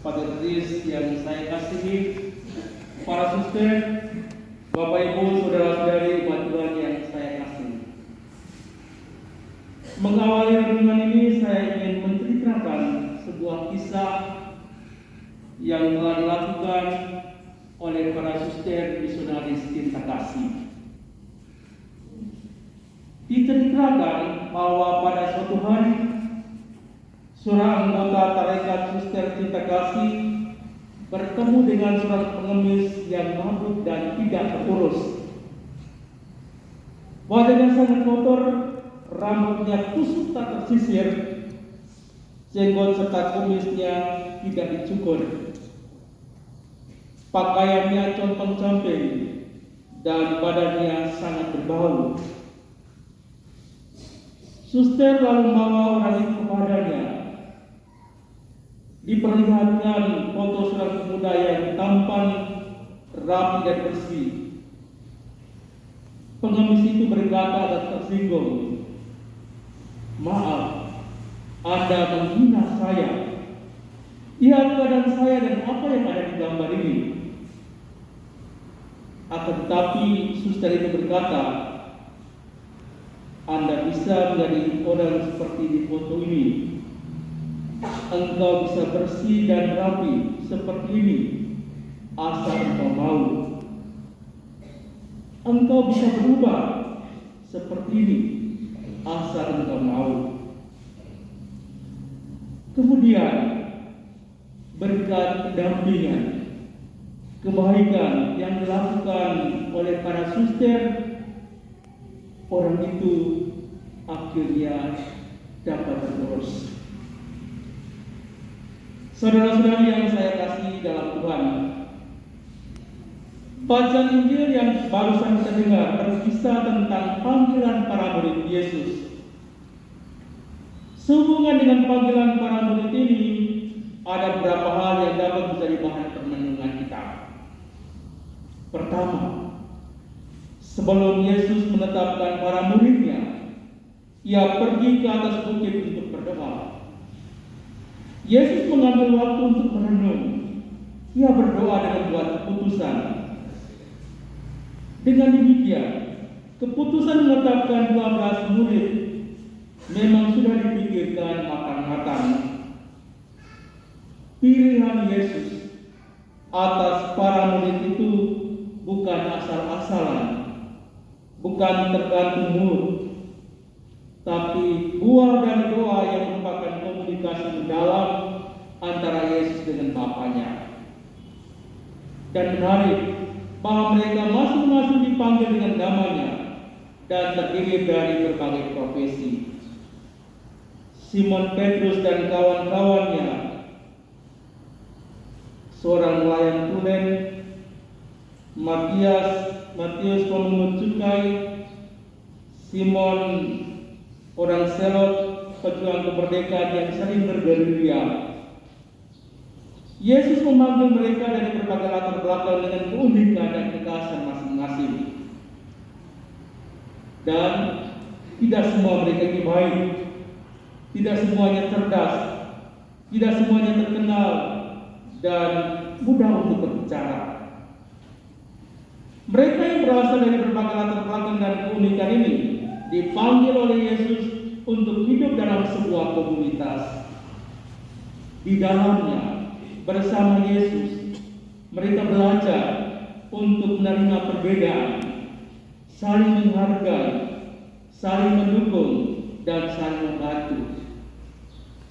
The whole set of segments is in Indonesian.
Patriaris yang saya kasihi, para suster, Bapak Ibu, saudara-saudari umat Tuhan yang saya kasihi. Mengawali renungan ini saya ingin menceritakan sebuah kisah yang telah dilakukan oleh para suster misionaris cinta kasih. Diceritakan bahwa pada suatu hari seorang anggota tarekat suster cinta kasih bertemu dengan seorang pengemis yang mabuk dan tidak terurus. Wajahnya sangat kotor, rambutnya kusut tak tersisir, jenggot serta kumisnya tidak dicukur, pakaiannya compang-camping dan badannya sangat berbau. Suster lalu membawa orang itu kepadanya. Diperlihatkan foto seorang pemuda yang tampan, rapi dan bersih. Pengemis itu berkata dan tersinggung, "Maaf, Anda menghina saya. Lihat keadaan saya dan apa yang ada di gambar ini." Akan tetapi suster itu berkata, "Anda bisa menjadi orang seperti di foto ini. Engkau bisa bersih dan rapi seperti ini, asal engkau mau. Engkau bisa berubah seperti ini, asal engkau mau." Kemudian berkat pendampingan, kebaikan yang dilakukan oleh para suster, orang itu akhirnya dapat terurus. Saudara-saudari yang saya kasih dalam Tuhan, bacaan Injil yang barusan kita dengar berkisah tentang panggilan para murid Yesus. Sehubungan dengan panggilan para murid ini, ada beberapa hal yang dapat menjadi bahan perenungan kita. Pertama, sebelum Yesus menetapkan para muridnya, ia pergi ke atas bukit untuk berdoa. Yesus mengambil waktu untuk merenung. Ia berdoa dengan membuat keputusan. Dengan demikian, keputusan menetapkan 12 murid memang sudah dipikirkan matang-matang. Pilihan Yesus atas para murid itu bukan asal-asalan, bukan tergantung mood, tapi buah dari doa yang merupakan komunikasi mendalam antara Yesus dengan Bapanya. Dan menarik bahwa mereka masing-masing dipanggil dengan namanya dan terdiri dari berbagai profesi. Simon Petrus dan kawan-kawannya, seorang nelayan tulen, Matius pemungut cukai, Simon orang Selot, pejuang kemerdekaan yang sering bergerilya. Yesus memanggil mereka dari berbagai latar belakang dengan keunikan dan kekhasan masing-masing. Dan tidak semua mereka ini baik, tidak semuanya cerdas, tidak semuanya terkenal dan mudah untuk berbicara. Mereka yang berasal dari berbagai latar belakang dan keunikan ini dipanggil oleh Yesus untuk hidup dalam sebuah komunitas. Di dalamnya, bersama Yesus, mereka belajar untuk menerima perbedaan, saling menghargai, saling mendukung, dan saling membantu.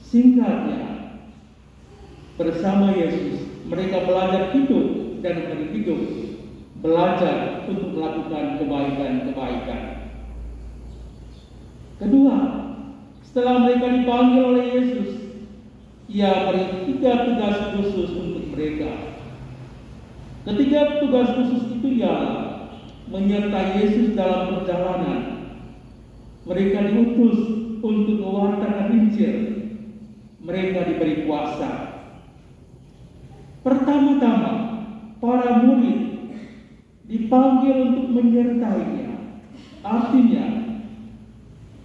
Singkatnya, bersama Yesus, mereka belajar hidup dan berhidup, belajar untuk melakukan kebaikan-kebaikan. Kedua, setelah mereka dipanggil oleh Yesus, ia beri 3 tugas khusus untuk mereka. Ketiga tugas khusus itu ialah menyertai Yesus dalam perjalanan. Mereka diutus untuk mewartakan Injil. Mereka diberi kuasa. Pertama-tama, para murid dipanggil untuk menyertainya. Artinya,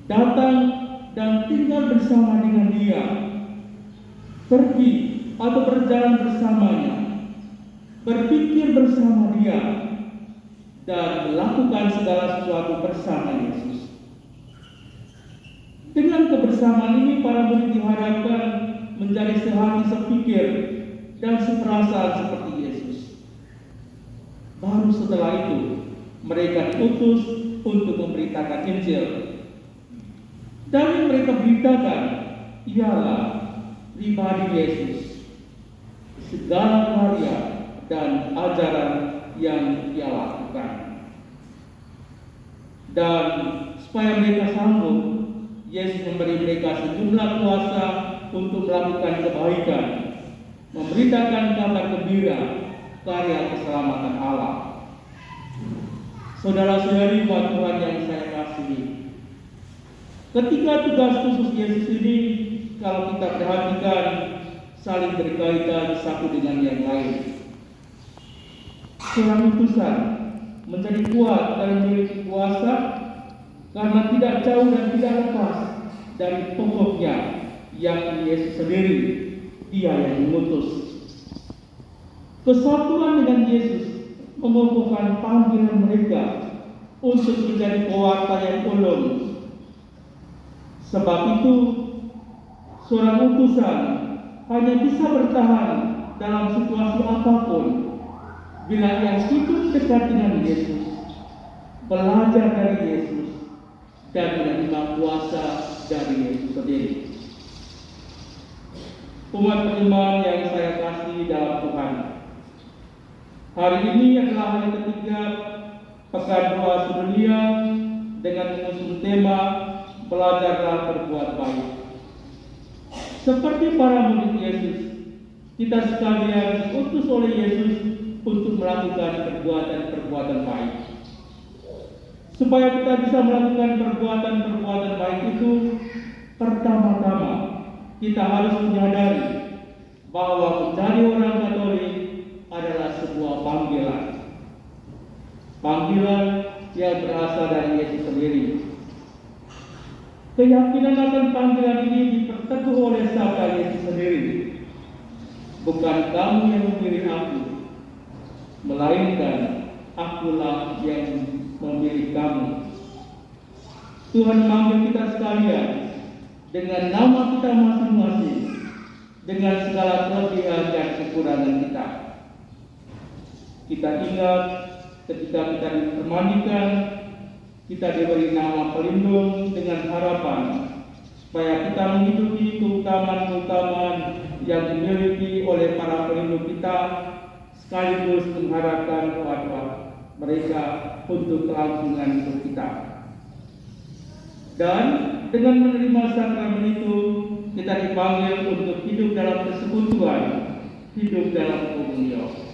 datang dan tinggal bersama dengan Dia. Pergi atau berjalan bersamanya, berpikir bersama Dia, dan melakukan segala sesuatu bersama Yesus. Dengan kebersamaan ini, para murid diharapkan menjadi sehati sepikir dan seperasaan seperti Yesus. Baru setelah itu, mereka diutus untuk memberitakan Injil. Dan yang mereka beritakan ialah pribadi Yesus, segala karya dan ajaran yang Dia lakukan. Dan supaya mereka sanggup, Yesus memberi mereka sejumlah kuasa untuk melakukan kebaikan, memberitakan kabar gembira, karya keselamatan Allah. Saudara-saudari umat Tuhan yang saya kasihi, ketika tugas khusus Yesus ini, kalau kita perhatikan, saling berkaitan satu dengan yang lain. Seorang utusan menjadi kuat dan memiliki kuasa karena tidak jauh dan tidak lepas dari pokoknya, yakni Yesus sendiri, Dia yang mengutus. Kesatuan dengan Yesus mengukuhkan panggilan mereka untuk menjadi pewarta yang ulung. Sebab itu, seorang utusan hanya bisa bertahan dalam situasi apapun bila ia hidup dekat dengan Yesus, belajar dari Yesus, dan menerima kuasa dari Yesus sendiri. Umat beriman yang saya kasih dalam Tuhan, hari ini adalah hari ketiga Pekan Doa Sedunia dengan mengusung tema Belajarlah Berbuat Baik. Seperti para murid Yesus, kita sekalian diutus oleh Yesus untuk melakukan perbuatan-perbuatan baik. Supaya kita bisa melakukan perbuatan-perbuatan baik itu, pertama-tama kita harus menyadari bahwa menjadi orang Katolik adalah sebuah panggilan. Panggilan yang berasal dari Yesus sendiri. Keyakinan akan panggilan ini diperteguh oleh sabda Yesus sendiri. Bukan kamu yang memilih aku, melainkan akulah yang memilih kamu. Tuhan memanggil kita sekalian dengan nama kita masing-masing, dengan segala kelebihan dan kekurangan kita. Kita ingat ketika kita dipermandikan, kita diberi nama pelindung dengan harapan supaya kita menghidupi keutamaan-keutamaan yang dimiliki oleh para pelindung kita, sekaligus mengharapkan doa-doa mereka untuk kelangsungan hidup kita. Dan dengan menerima sakramen itu, kita dipanggil untuk hidup dalam persekutuan, hidup dalam komunion.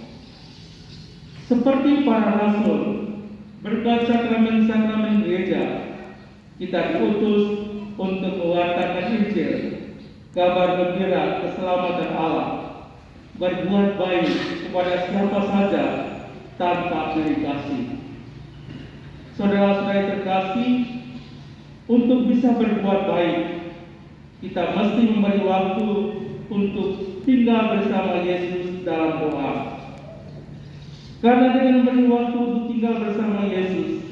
Seperti para rasul, berkat sakramen-sakramen gereja, kita diutus untuk mewartakan Injil, kabar gembira keselamatan Allah, berbuat baik kepada siapa saja tanpa pilih kasih. Saudara-saudara terkasih, untuk bisa berbuat baik, kita mesti memberi waktu untuk tinggal bersama Yesus dalam doa. Karena dengan memberi waktu untuk tinggal bersama Yesus,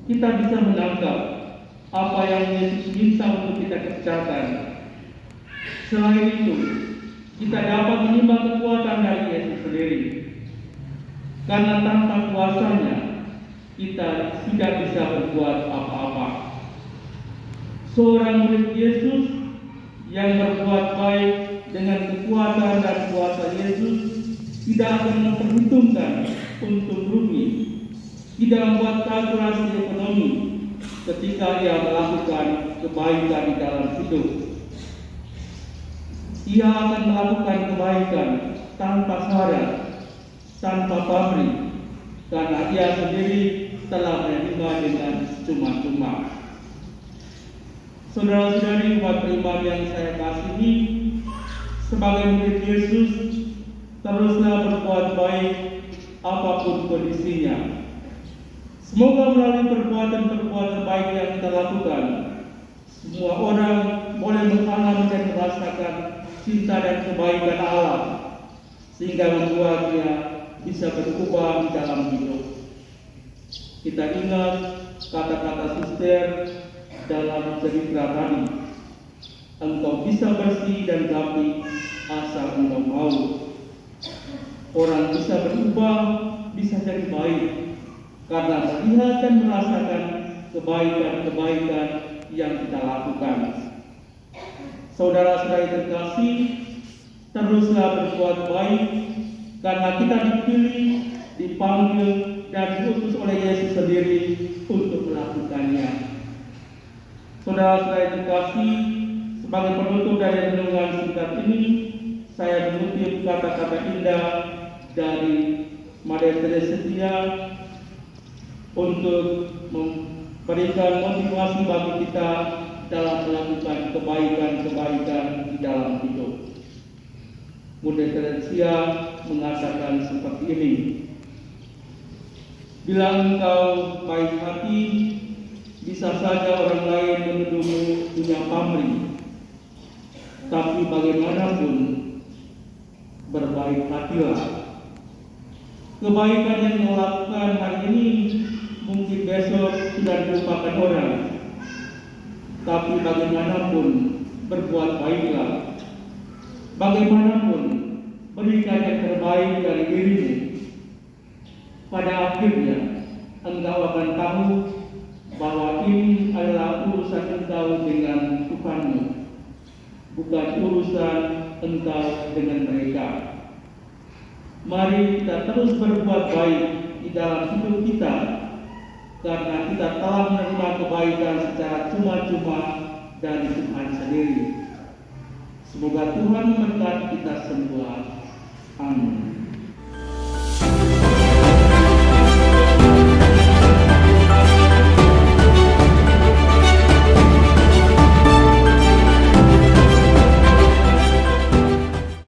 kita bisa menangkap apa yang Yesus minta untuk kita kerjakan. Selain itu, kita dapat menimba kekuatan dari Yesus sendiri. Karena tanpa kuasanya, kita tidak bisa berbuat apa-apa. Seorang murid Yesus yang berbuat baik dengan kekuatan dan kuasa Yesus tidak akan memperhitungkan untung rugi, tidak membuat kalkulasi ekonomi ketika ia melakukan kebaikan di dalam hidup. Ia akan melakukan kebaikan tanpa syarat, tanpa pamrih, karena ia sendiri telah menerima dengan cuma-cuma. Saudara-saudari umat beriman yang saya kasihi, sebagai murid Yesus, teruslah berbuat baik apapun kondisinya. Semoga melalui perbuatan-perbuatan baik yang kita lakukan, semua orang boleh mengalami dan merasakan cinta dan kebaikan Allah, sehingga membuatnya bisa berubah di dalam hidup. Kita ingat kata-kata suster dalam cerita tadi, engkau bisa bersih dan rapi asal engkau mau. Orang bisa berubah, bisa jadi baik, karena melihat dan merasakan kebaikan-kebaikan yang kita lakukan. Saudara-saudari terkasih, teruslah berbuat baik, karena kita dipilih, dipanggil, dan diutus oleh Yesus sendiri untuk melakukannya. Saudara-saudari terkasih, sebagai penutup dari renungan singkat ini, saya mengutip kata-kata indah dari Maria Teresia untuk memberikan motivasi bagi kita dalam melakukan kebaikan-kebaikan di dalam hidup. Maria Teresia mengatakan seperti ini: bila engkau baik hati, bisa saja orang lain menuduhmu punya pamrih. Tapi bagaimanapun, berbaik hatilah. Kebaikan yang kau lakukan hari ini mungkin besok sudah dilupakan orang. Tapi bagaimanapun, berbuat baiklah. Bagaimanapun, berikan yang terbaik dari dirimu. Pada akhirnya, engkau akan tahu bahwa ini adalah urusan engkau dengan Tuhanmu, bukan urusan engkau dengan mereka. Mari kita terus berbuat baik di dalam hidup kita, karena kita telah menerima kebaikan secara cuma-cuma dari Tuhan sendiri. Semoga Tuhan memberkati kita semua.